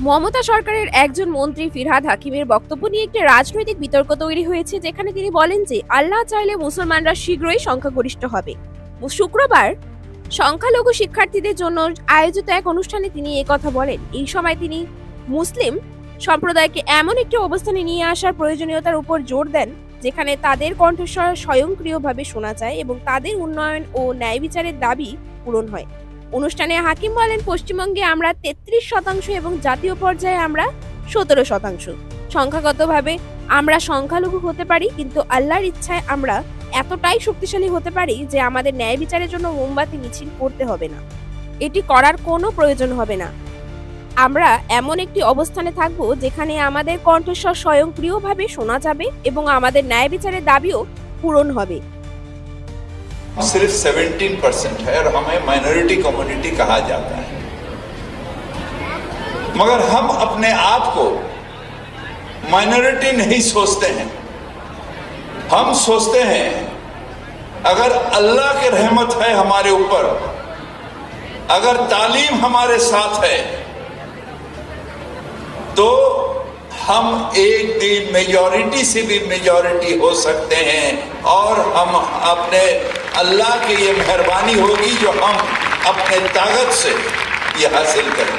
মমতা সরকারের একজন মন্ত্রী ফিরহাদ হাকিমের বক্তব্য নিয়ে একটি রাজনৈতিক বিতর্ক তৈরি হয়েছে, যেখানে তিনি বলেন যে আল্লাহ চাইলে মুসলমানরা শীঘ্রই সংখ্যাগরিষ্ঠ হবে। শুক্রবার সংখ্যালঘু শিক্ষার্থীদের জন্য আয়োজিত এক অনুষ্ঠানে তিনি কথা বলেন। এই সময় তিনি মুসলিম সম্প্রদায়কে এমন একটি অবস্থানে নিয়ে আসার প্রয়োজনীয়তার উপর জোর দেন যেখানে তাদের কণ্ঠস্বর স্বয়ংক্রিয়ভাবে শোনা যায় এবং তাদের উন্নয়ন ও ন্যায় বিচারের দাবি পূরণ হয়। অনুষ্ঠানে হাকিম বলেন, পশ্চিমবঙ্গে আমরা 33% এবং জাতীয় পর্যায়ে আমরা 17%। সংখ্যাগতভাবে আমরা সংখ্যালঘু হতে পারি, কিন্তু আল্লাহর ইচ্ছায় আমরা এতটাই শক্তিশালী হতে পারি যে আমাদের ন্যায় বিচারের জন্য মোমবাতি মিছিল করতে হবে না, এটি করার কোনো প্রয়োজন হবে না। আমরা এমন একটি অবস্থানে থাকব যেখানে আমাদের কণ্ঠস্বর স্বয়ংক্রিয়ভাবে শোনা যাবে এবং আমাদের ন্যায় বিচারের দাবিও পূরণ হবে। सिर्फ 17% है और हमें माइनॉरिटी कम्युनिटी कहा जाता है, मगर हम अपने आप को माइनॉरिटी नहीं सोचते हैं। हम सोचते हैं अगर अल्लाह की रहमत है हमारे ऊपर, अगर तालीम हमारे साथ है, तो हम एक दिन मेजॉरिटी से भी मेजॉरिटी हो सकते हैं और हम अपने अल्लाह की ये मेहरबानी होगी जो हम अपने ताकत से ये हासिल करें।